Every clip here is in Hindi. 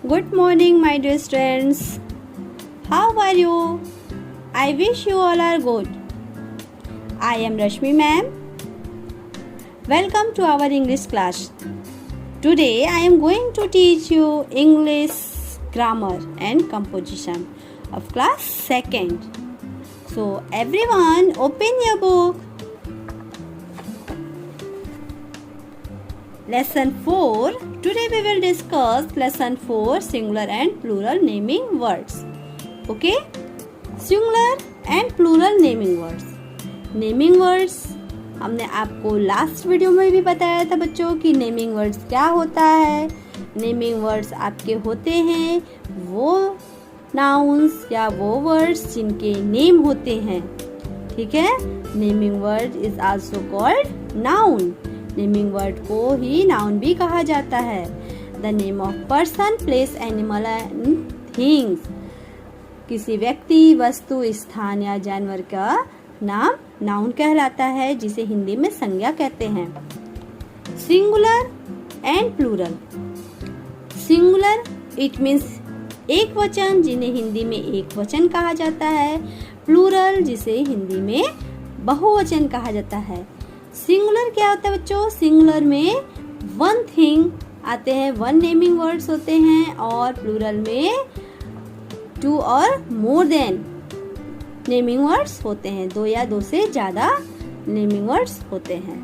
Good morning, my dear students. How are you? I wish you all are good. I am Rashmi ma'am. Welcome to our English class. Today I am going to teach you English grammar and composition of class 2nd. So everyone open your book. Lesson 4. Today we will discuss lesson 4 singular and plural naming words. Okay? Singular and plural naming words. Naming words हमने आपको लास्ट वीडियो में भी बताया था बच्चों कि नेमिंग वर्ड्स क्या होता है. नेमिंग वर्ड्स आपके होते हैं वो नाउन्स या वो वर्ड्स जिनके नेम होते हैं. ठीक है. Naming word is also called noun. Naming word को ही नाउन भी कहा जाता है. The name of person, place, animal and things. किसी व्यक्ति, वस्तु, स्थान या जानवर का नाम नाउन कहलाता है, जिसे हिंदी में संज्ञा कहते हैं. Singular and plural. Singular it means एक वचन, जिन्हें हिंदी में एक वचन कहा जाता है. प्लूरल जिसे हिंदी में बहुवचन कहा जाता है. सिंगुलर क्या होता है बच्चों? सिंगुलर में वन थिंग आते हैं, वन नेमिंग वर्ड्स होते हैं, और प्लूरल में टू और मोर देन नेमिंग वर्ड्स होते हैं. दो या दो से ज्यादा नेमिंग वर्ड्स होते हैं.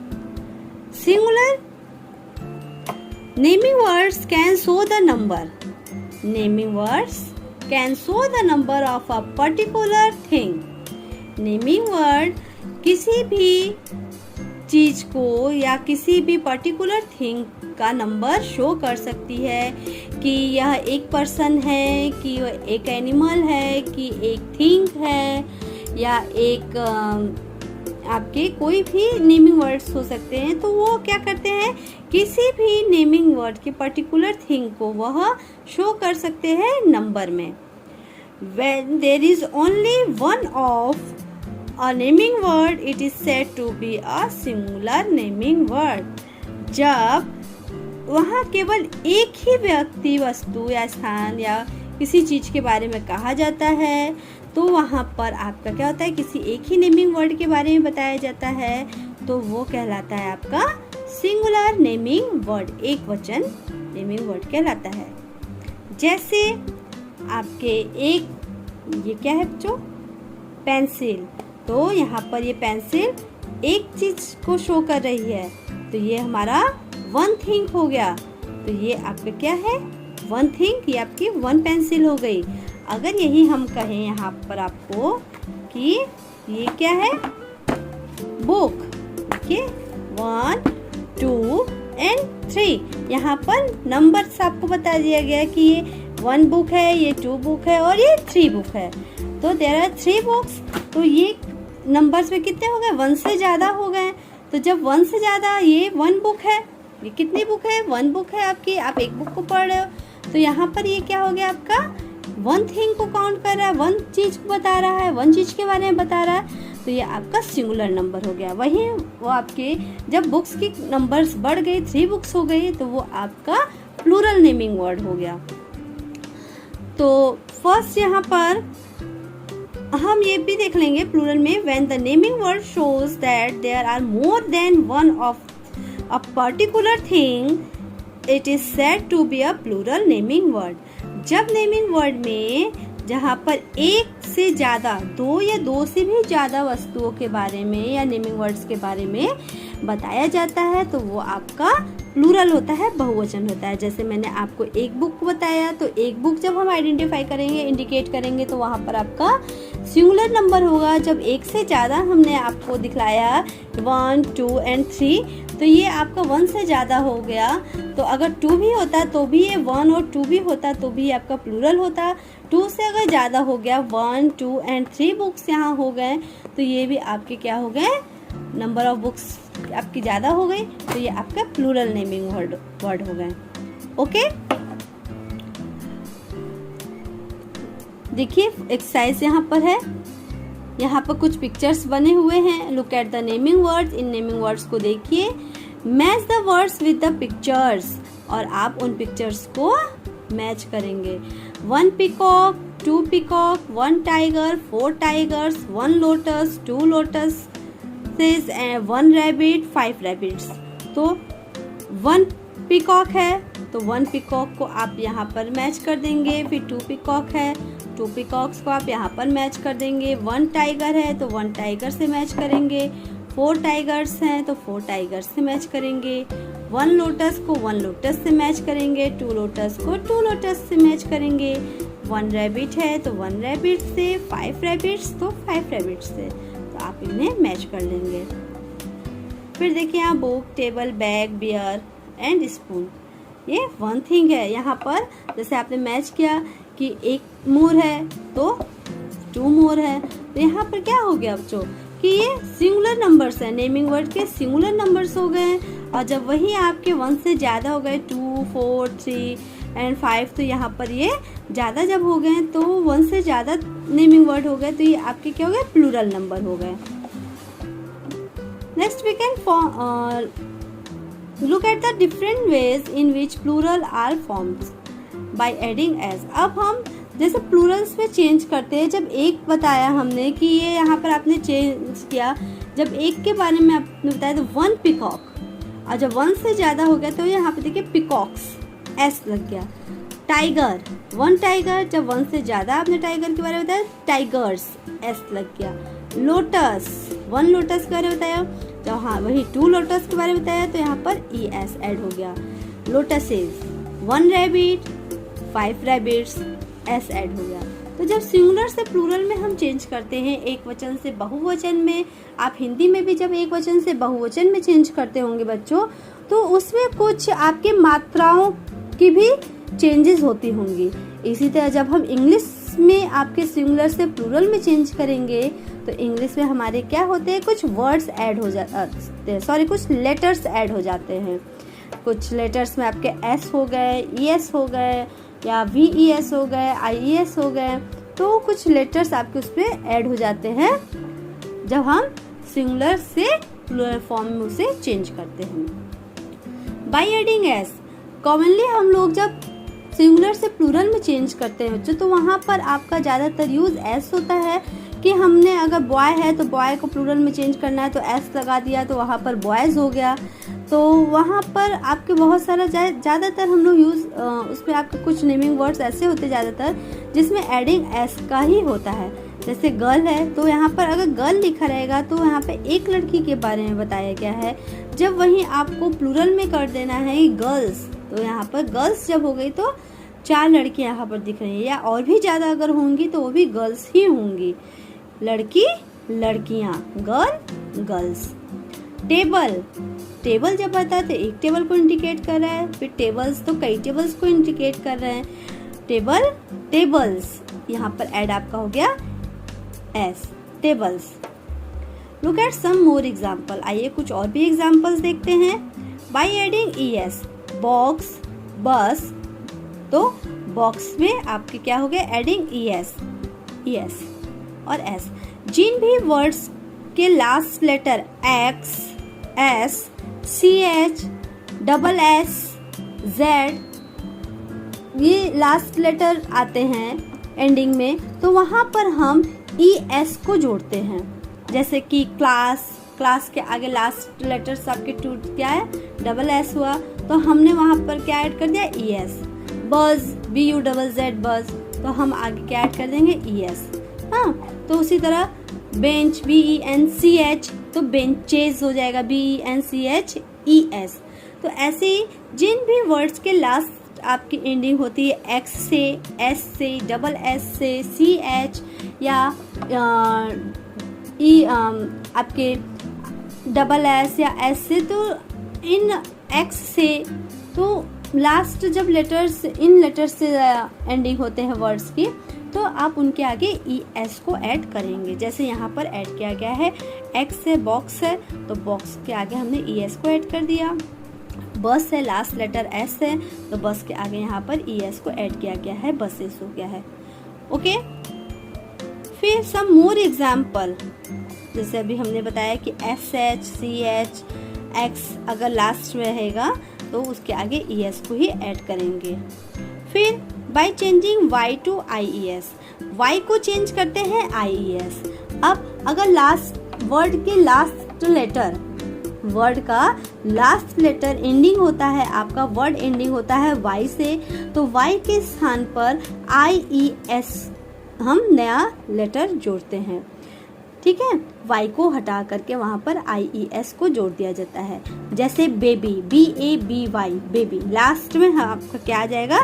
Singular naming words can show the number. Naming words can show the number of a particular thing. Naming word किसी भी चीज को या किसी भी पर्टिकुलर थिंग का नंबर शो कर सकती है कि यह एक पर्सन है, कि यह एक एनिमल है, कि एक थिंग है, या एक आपके कोई भी नेमिंग वर्ड्स हो सकते हैं. तो वो क्या करते हैं, किसी भी नेमिंग वर्ड के पर्टिकुलर थिंग को वह शो कर सकते हैं नंबर में. When there is only one of a naming word, it is said to be a singular naming word. जब वहाँ केवल एक ही व्यक्ति, वस्तु या स्थान या किसी चीज के बारे में कहा जाता है, तो वहाँ पर आपका क्या होता है, किसी एक ही नेमिंग वर्ड के बारे में बताया जाता है, तो वो कहलाता है आपका सिंगुलर नेमिंग वर्ड. एक वचन नेमिंग वर्ड कहलाता है. जैसे आपके एक ये क्या है बच्चों, पेंसिल. तो यहाँ पर ये पेंसिल एक चीज को शो कर रही है, तो ये हमारा वन थिंग हो गया. तो ये आपका क्या है, वन थिंग. ये आपकी वन पेंसिल हो गई. अगर यही हम कहें यहाँ पर आपको कि ये क्या है, बुक. देखिए 1 2 एंड 3. यहाँ पर नंबर्स आपको बता दिया गया कि ये 1 बुक है, ये 2 बुक है और ये 3 बुक है. तो देयर आर 3 बुक्स. तो ये नंबर्स में कितने हो गए, 1 से ज्यादा हो गए. तो जब 1 से ज्यादा, ये 1 बुक है, ये कितनी बुक है, 1 बुक है आपकी. आप एक बुक को पढ़ रहे हो, तो यहाँ पर ये क्या हो गया, आपका वन थिंग को काउंट कर रहा है, वन चीज को बता रहा है, वन चीज के बारे में बता रहा है. तो ये आपका सिंगुलर नंबर हो गया. वही वो आपके जब बुक्स की नंबर्स बढ़ गई, 3 बुक्स हो गई, तो वो आपका प्लूरल नेमिंग वर्ड हो गया. तो फर्स्ट यहाँ पर हम ये भी देख लेंगे प्लूरल में, when the naming word shows that there are more than one of a particular thing, it is said to be a plural naming word. जब नेमिंग वर्ड में जहाँ पर एक से ज्यादा, दो या दो से भी ज्यादा वस्तुओं के बारे में या नेमिंग वर्ड्स के बारे में बताया जाता है, तो वो आपका प्लूरल होता है, बहुवचन होता है. जैसे मैंने आपको एक बुक बताया, तो एक बुक जब हम आइडेंटिफाई करेंगे, इंडिकेट करेंगे, तो वहाँ पर आपका सिंगुलर नंबर होगा. जब एक से ज़्यादा हमने आपको दिखलाया 1 2 एंड 3, तो ये आपका 1 से ज़्यादा हो गया. तो अगर 2 भी होता तो भी ये 1 और 2 भी होता तो भी आपका प्लूरल होता. 2 से अगर ज़्यादा हो गया, 1 2 एंड 3 बुक्स यहाँ हो गए, तो ये भी आपके क्या हो गए, नंबर ऑफ बुक्स आपकी ज़्यादा हो गई, तो ये आपका प्लूरल नेमिंग वर्ड हो गए. ओके. देखिए एक्सरसाइज यहाँ पर है. यहाँ पर कुछ पिक्चर्स बने हुए हैं. Look at the naming words. In naming words को देखिए. Match the words with the pictures, और आप उन पिक्चर्स को मैच करेंगे। 1 peacock, 2 peacock, 1 tiger, 4 tigers, 1 lotus, 2 lotus, 1 rabbit, 5 rabbits. तो 1 पीकॉक है तो 1 पीकॉक को आप यहाँ पर मैच कर देंगे। फिर 2 पीकॉक है, 2 पीकॉक्स को आप यहाँ पर मैच कर देंगे। 1 टाइगर है तो 1 टाइगर से मैच करेंगे। 4 टाइगर्स हैं तो 4 टाइगर्स से मैच करेंगे। 1 लोटस को 1 लोटस से मैच करेंगे। 2 लोटस को 2 लोटस से मैच करेंगे। 1 रैबिट है तो 1 रैबिट से। 5 रैबिट्स तो 5 रैबिट्स से। तो आप इन्हें मैच कर लेंगे। फिर देखिए यहाँ book, table, bag, bear and spoon, ये 1 थिंग है। यहाँ पर जैसे आपने मैच किया कि 1 मोर है तो 2 मोर है, तो यहाँ पर क्या हो गया बच्चों कि ये सिंगुलर नंबर्स है। नेमिंग वर्ड के सिंगुलर नंबर्स हो गए। और जब वही आपके 1 से ज़्यादा हो गए, 2, 4, 3 एंड 5, तो यहाँ पर ये ज़्यादा जब हो गए तो 1 से ज़्यादा नेमिंग वर्ड हो गए, तो ये आपके क्या हो गए, प्लूरल नंबर हो गए। Next we can look at the different ways in which plural are formed by adding s। अब हम जैसे प्लूरल्स में चेंज करते हैं। जब एक बताया हमने कि ये यहाँ पर आपने चेंज किया, जब एक के बारे में आपने बताया तो 1 पिकॉक, और जब 1 से ज़्यादा हो गया तो यहाँ पे देखिए पिकॉक्स, एस लग गया। टाइगर, 1 टाइगर, जब 1 से ज़्यादा आपने टाइगर के बारे में बताया टाइगर्स, एस लग गया। लोटस, 1 लोटस के बारे में बताया, तो हाँ वही 2 लोटस के बारे में बताया तो यहाँ पर ई एस ऐड हो गया। Lotuses, 1 rabbit, 5 rabbits, S add हो गया। तो जब सिंगुलर से प्लूरल में हम चेंज करते हैं, एक वचन से बहुवचन में, आप हिंदी में भी जब एक वचन से बहुवचन में चेंज करते होंगे बच्चों, तो उसमें कुछ आपके मात्राओं की भी चेंजेस होती होंगी। इसी तरह जब हम इंग्लिश में आपके सिंगुलर से प्लूरल में चेंज करेंगे तो इंग्लिश में हमारे क्या होते हैं, कुछ वर्ड्स ऐड हो जाते हैं, सॉरी कुछ लेटर्स ऐड हो जाते हैं। कुछ लेटर्स में आपके एस हो गए, ई एस हो गए, या वी ई एस हो गए, आई ई एस हो गए, तो कुछ लेटर्स आपके उसमें ऐड हो जाते हैं जब हम सिंगुलर से प्लूरल फॉर्म में उसे चेंज करते हैं। बाय एडिंग एस, कॉमनली हम लोग जब सिंगुलर से प्लूरल में चेंज करते हैं तो वहाँ पर आपका ज़्यादातर यूज़ एस होता है कि हमने अगर बॉय है तो बॉय को प्लूरल में चेंज करना है तो एस लगा दिया तो वहाँ पर बॉयज़ हो गया। तो वहाँ पर आपके बहुत सारा ज़्यादातर हम लोग यूज़ उसमें आपके कुछ नेमिंग वर्ड्स ऐसे होते ज़्यादातर जिसमें एडिंग एस का ही होता है। जैसे गर्ल है तो यहाँ पर अगर गर्ल लिखा रहेगा तो यहाँ पे एक लड़की के बारे में बताया गया है। जब वहीं आपको प्लूरल में कर देना है गर्ल्स, तो यहाँ पर गर्ल्स जब हो गई तो 4 लड़कियाँ यहाँ पर दिख रही है, या और भी ज़्यादा अगर होंगी तो वो भी गर्ल्स ही होंगी। लड़की लड़कियाँ, गर्ल गर्ल्स। टेबल, टेबल जब आता है तो एक टेबल को इंडिकेट कर रहा है, फिर टेबल्स तो कई टेबल्स को इंडिकेट कर रहे हैं। टेबल, टेबल्स, यहाँ पर ऐड आपका हो गया S, tables. Look at some more example, आइए कुछ और भी एग्जाम्पल्स देखते हैं। By adding E S, box, bus, तो बॉक्स में आपके क्या हो गया, एडिंग ई एस और एस। जिन भी वर्ड्स के last letter X, S, C H, double S, Z, ये लास्ट लेटर आते हैं एंडिंग में, तो वहाँ पर हम ई एस को जोड़ते हैं। जैसे कि क्लास, क्लास के आगे लास्ट लेटर्स आपके टूट क्या है, डबल एस हुआ, तो हमने वहाँ पर क्या ऐड कर दिया, ई एस। बज, बी यू डबल जेड, बज, तो हम आगे क्या ऐड कर देंगे, ई एस। हाँ, तो उसी तरह bench, B E N C H, तो बेंचेज हो जाएगा, B E N C H E S. तो ऐसे ही जिन भी वर्ड्स के लास्ट आपकी एंडिंग होती है एक्स से, एस से, डबल एस से, सी एच, या ई आपके डबल एस या एस से, तो इन एक्स से, तो लास्ट जब लेटर्स इन लेटर्स से एंडिंग होते हैं वर्ड्स की, तो आप उनके आगे ई एस को ऐड करेंगे। जैसे यहाँ पर ऐड किया गया है, एक्स से बॉक्स है तो बॉक्स के आगे हमने ई एस को ऐड कर दिया। बस है, लास्ट लेटर एस है, तो बस के आगे यहाँ पर ई एस को ऐड किया गया है, बसेस हो गया है। ओके, फिर सम मोर एग्जाम्पल, जैसे अभी हमने बताया कि S H, C H, X अगर लास्ट में रहेगा तो उसके आगे ई एस को ही ऐड करेंगे। फिर by changing y to IES, y को चेंज करते हैं IES। अब अगर लास्ट वर्ड के लास्ट लेटर, वर्ड का लास्ट लेटर एंडिंग होता है, आपका वर्ड एंडिंग होता है y से, तो y के स्थान पर IES हम नया लेटर जोड़ते हैं। ठीक है, y को हटा करके वहां पर IES को जोड़ दिया जाता है। जैसे बेबी, BABY, बेबी, लास्ट में आपका क्या आ जाएगा,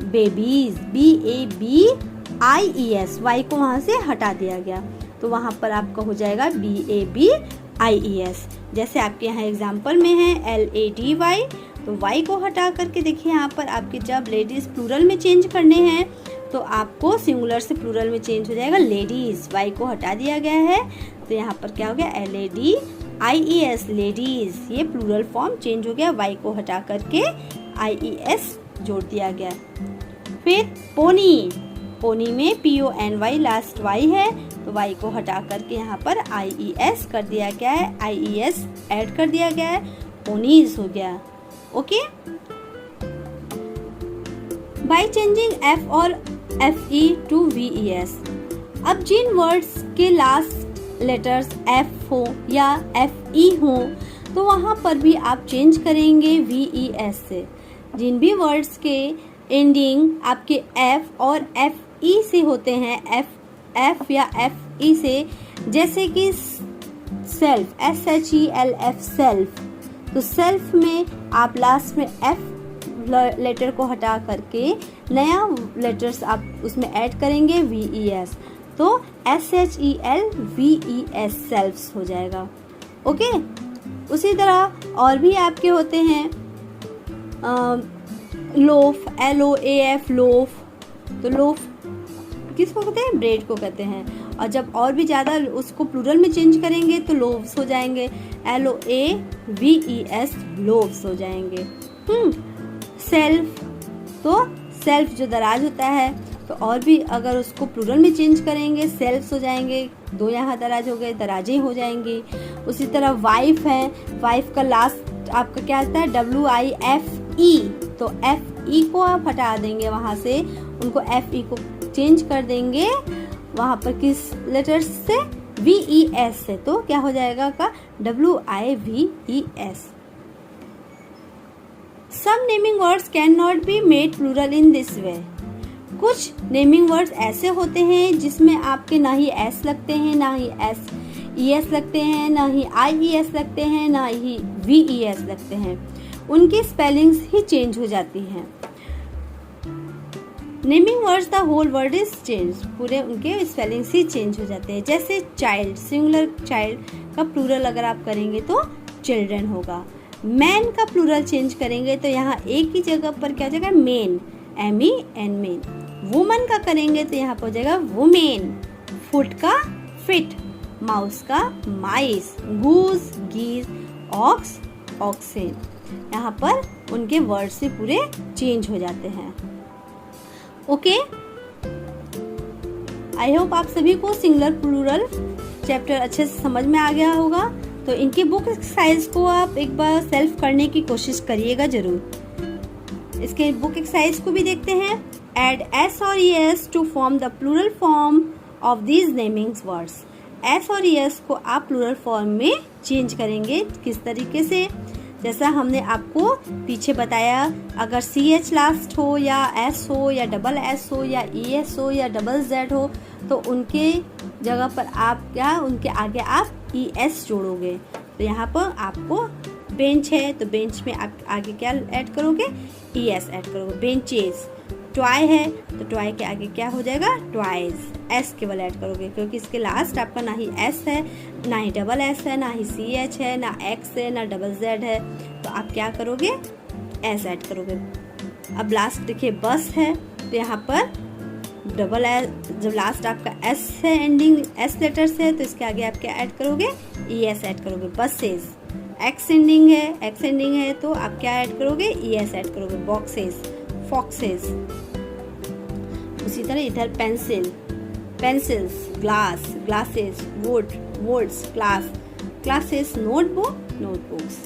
बेबीज, BABIES, y को वहां से हटा दिया गया तो वहां पर आपका हो जाएगा BABIES। जैसे आपके यहाँ एग्जाम्पल में है LADY, तो y को हटा करके देखिए यहाँ पर आपके जब लेडीज प्लूरल में चेंज करने हैं तो आपको सिंगुलर से प्लूरल में चेंज हो जाएगा लेडीज, y को हटा दिया गया है तो यहाँ पर क्या हो गया LADIES, लेडीज, ये प्लूरल फॉर्म चेंज हो गया, y को हटा करके IES जोड़ दिया गया। फिर पोनी, पोनी में PONY लास्ट y है तो y को हटा करके यहाँ पर IES कर दिया गया है, IES ऐड कर दिया गया है, पोनीज हो गया। ओके, बाय चेंजिंग F और FE टू VES, अब जिन वर्ड्स के लास्ट लेटर्स F हो या FE हो तो वहाँ पर भी आप चेंज करेंगे VES से। जिन भी वर्ड्स के एंडिंग आपके F और FE से होते हैं, F या FE से, जैसे कि सेल्फ, SHELF, सेल्फ, तो सेल्फ में आप लास्ट में F लेटर को हटा करके नया लेटर्स आप उसमें ऐड करेंगे VES, तो SHELVES, सेल्फ्स हो जाएगा। ओके, उसी तरह और भी आपके होते हैं लोफ, LOAF, लोफ, तो लोफ किसको कहते हैं, ब्रेड को कहते हैं, और जब और भी ज़्यादा उसको प्लूरल में चेंज करेंगे तो लोव्स हो जाएंगे, LOAVES, लोव्स हो जाएंगे। सेल्फ, तो सेल्फ जो दराज होता है तो और भी अगर उसको प्लूरल में चेंज करेंगे सेल्फ्स हो जाएंगे, दो यहाँ दराज हो गए, दराजें हो जाएंगी। उसी तरह वाइफ है, वाइफ का लास्ट आपका क्या आता है WIFE, तो FE को आप हटा देंगे वहाँ से, उनको FE को चेंज कर देंगे वहाँ पर किस लेटर से, VES से, तो क्या हो जाएगा का WIVES। Some naming words cannot be made plural in this way, कुछ नेमिंग वर्ड्स ऐसे होते हैं जिसमें आपके ना ही S लगते हैं, ना ही SES लगते हैं, ना ही IES लगते हैं, ना ही VES लगते हैं, उनकी स्पेलिंग्स ही चेंज हो जाती हैं। Naming words the whole word is change, पूरे उनके स्पेलिंग्स ही चेंज हो जाते हैं। जैसे चाइल्ड, सिंगुलर चाइल्ड का प्लूरल अगर आप करेंगे तो चिल्ड्रन होगा। मैन का प्लूरल चेंज करेंगे तो यहाँ एक ही जगह पर क्या हो जाएगा, मेन, MEN, मेन। वुमन का करेंगे तो यहाँ पर हो जाएगा वुमेन। फुट का फिट, माउस का माइस, गूज, गीज, ऑक्स, ऑक्सेन। यहाँ पर उनके वर्ड से पूरे चेंज हो जाते हैं। ओके, आई होप आप सभी को सिंगुलर प्लूरल चैप्टर अच्छे से समझ में आ गया होगा। तो इनकी बुक एक्सरसाइज को आप एक बार सेल्फ करने की कोशिश करिएगा जरूर। इसके बुक एक्सरसाइज को भी देखते हैं। एड S और ES to form the plural form of these naming words. S और ES को आप प्लूरल फॉर्म में चेंज करेंगे किस तरीके से, जैसा हमने आपको पीछे बताया। अगर CH लास्ट हो या S हो या डबल S हो या ES हो या डबल Z हो तो उनके जगह पर आप क्या, उनके आगे आप ES जोड़ोगे। तो यहाँ पर आपको बेंच है तो बेंच में आप आगे क्या ऐड करोगे, ES ऐड करोगे। बेंचेस, टॉय है तो टॉय के आगे क्या हो जाएगा, टॉयज, S केवल ऐड करोगे, क्योंकि इसके लास्ट आपका ना ही S है, ना ही डबल S है, ना ही CH है, ना X है, ना डबल Z है, तो आप क्या करोगे, S ऐड करोगे। अब लास्ट देखिए बस है तो यहाँ पर डबल S, जब लास्ट आपका S है, एंडिंग S लेटर से है तो इसके आगे आप क्या ऐड करोगे, ES ऐड करोगे। बसेस, X एंडिंग है तो आप क्या ऐड करोगे, ES ऐड करोगे। Boxes, foxes. उसी तरह इधर pencil, pencils, glass, glasses, wood, woods, class, classes, notebook, notebooks.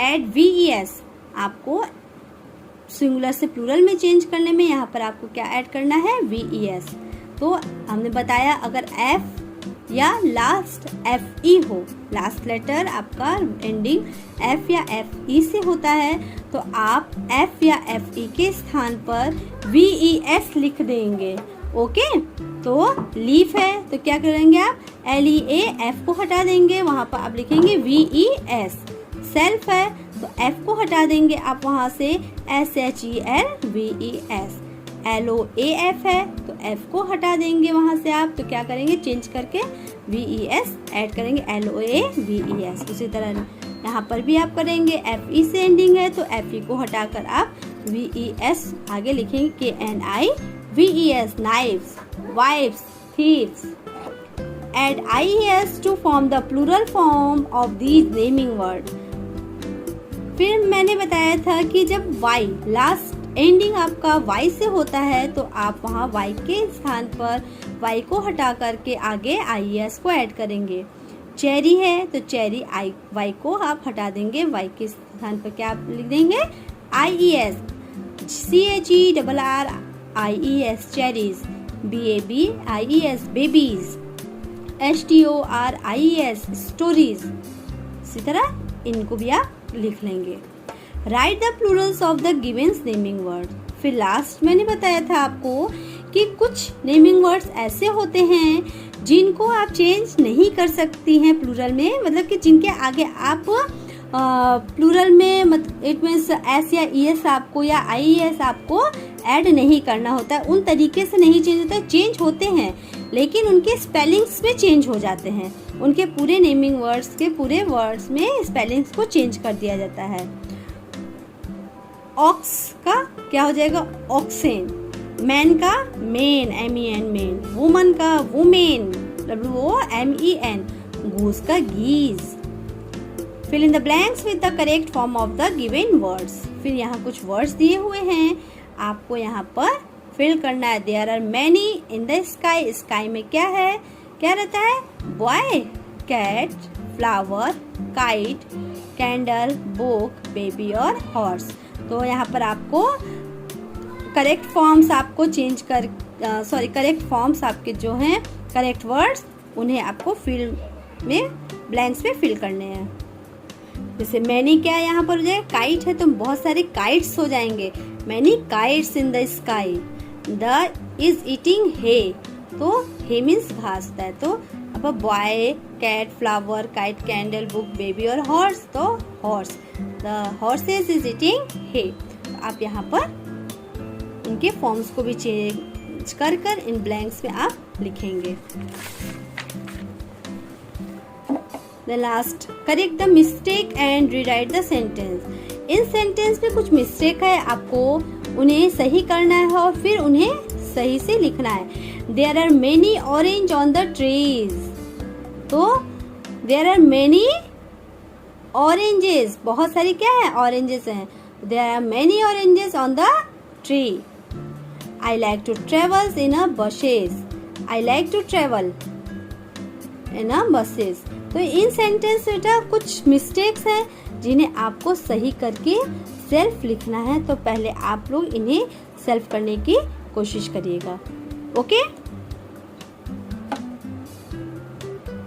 Add VES, आपको सिंगुलर से प्लूरल में चेंज करने में यहाँ पर आपको क्या ऐड करना है, VES। तो हमने बताया अगर F या लास्ट FE हो, लास्ट लेटर आपका एंडिंग F या FE से होता है, तो आप F या FE के स्थान पर VES लिख देंगे। ओके, तो लीफ है तो क्या करेंगे आप, LEAF को हटा देंगे, वहाँ पर आप लिखेंगे VES। सेल्फ है तो F को हटा देंगे आप वहाँ से, SHELVES। LOAF है तो F को हटा देंगे वहाँ से आप, तो क्या करेंगे, चेंज करके VES ऐड करेंगे, LOAVES। उसी तरह यहाँ पर भी आप करेंगे, FE से एंडिंग है तो FE को हटाकर आप VES आगे लिखेंगे, KNIVES, knives, wives, thieves। Add IES to form the plural form of these naming words। फिर मैंने बताया था कि जब Y लास्ट एंडिंग आपका Y से होता है तो आप वहाँ Y के स्थान पर Y को हटा करके आगे IES को ऐड करेंगे। चेरी है तो चेरी Y को आप हटा देंगे, Y के स्थान पर क्या आप लिख देंगे, IES। CHERRIES cherries, BABIES babies, STORIES stories. इसी तरह इनको भी आप लिख लेंगे। Right the Plurals of the given naming word. फिर लास्ट मैंने बताया था आपको कि कुछ नेमिंग वर्ड्स ऐसे होते हैं जिनको आप चेंज नहीं कर सकती हैं प्लूरल में, मतलब कि जिनके आगे आप प्लूरल में इट मीन्स एस या ES आपको या IES आपको ऐड नहीं करना होता है, उन तरीके से नहीं चेंज होता है, चेंज होते हैं लेकिन उनके स्पेलिंग्स में चेंज हो जाते हैं, उनके पूरे नेमिंग वर्ड्स के पूरे वर्ड्स में स्पेलिंग्स को चेंज कर दिया जाता है। ऑक्स का क्या हो जाएगा, ऑक्सेन। मैन का मेन, MEN मेन। वुमन का वुमेन, WOMEN। गूस का geese. Fill in the blanks with the correct form of the given words. फिर यहाँ कुछ वर्ड्स दिए हुए हैं, आपको यहाँ पर फिल करना है। There are many in the sky. Sky में क्या है, क्या रहता है, boy, cat, flower, kite, candle, book, baby और हॉर्स। तो यहाँ पर आपको करेक्ट फॉर्म्स आपको चेंज कर करेक्ट फॉर्म्स आपके जो हैं करेक्ट वर्ड्स, उन्हें आपको फिल में ब्लैंक्स में फिल करने हैं। जैसे मैनी क्या यहाँ पर हो जाएगा, काइट है तो बहुत सारे काइट्स हो जाएंगे, many kites in the sky. The is eating hay, तो हे मीन्स घास होता है, तो अब boy, cat, flower, kite, candle, book, baby और हॉर्स, तो horse. The horses is eating hay. आप यहाँ पर उनके फॉर्म्स को भी चेंज कर कर इन ब्लैंक्स में आप लिखेंगे। The last, correct the mistake and rewrite the sentence। In sentence में कुछ मिस्टेक है, आपको उन्हें सही करना है और फिर उन्हें सही से लिखना है। There are many orange on the trees। तो there are many oranges, बहुत सारी क्या है, oranges हैं। There are many oranges on the tree। I like to travel in a buses। I like to travel in a buses। तो इन सेंटेंस बेटा कुछ मिस्टेक्स हैं जिन्हें आपको सही करके सेल्फ लिखना है, तो पहले आप लोग इन्हें सेल्फ करने की कोशिश करिएगा। ओके,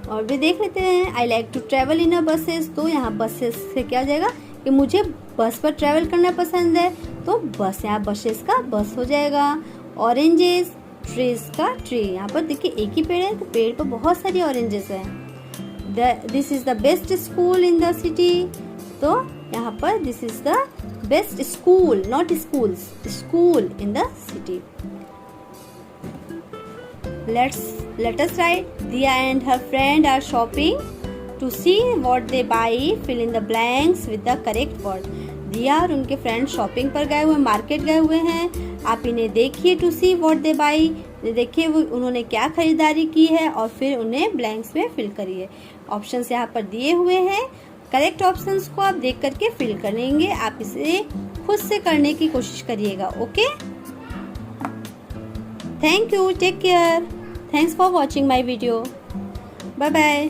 और भी देख लेते हैं। I like to travel in a buses, तो यहाँ बसेस से क्या हो जाएगा कि मुझे बस पर ट्रेवल करना पसंद है, तो बस, यहाँ बसेस का बस हो जाएगा। ऑरेंजेस, ट्रीज का ट्री, यहाँ पर देखिए एक ही पेड़ है तो पेड़ पर बहुत सारी ऑरेंजेस हैं। This is the best school in the city, तो यहाँ पर this is the best school, not schools, school in the city. Let us write, Diya and her friend are shopping to see what they buy. Fill in the blanks with the correct word। दिया और उनके फ्रेंड शॉपिंग पर गए हुए, मार्केट गए हुए हैं। आप इन्हें देखिए, to see what they buy, देखिए वो उन्होंने क्या खरीदारी की है और फिर उन्हें ब्लैंक्स में फिल करिए। ऑप्शंस यहाँ पर दिए हुए हैं, करेक्ट ऑप्शंस को आप देख करके फिल करेंगे। आप इसे खुद से करने की कोशिश करिएगा। Okay, thank you, take care, thanks for watching my video, bye bye.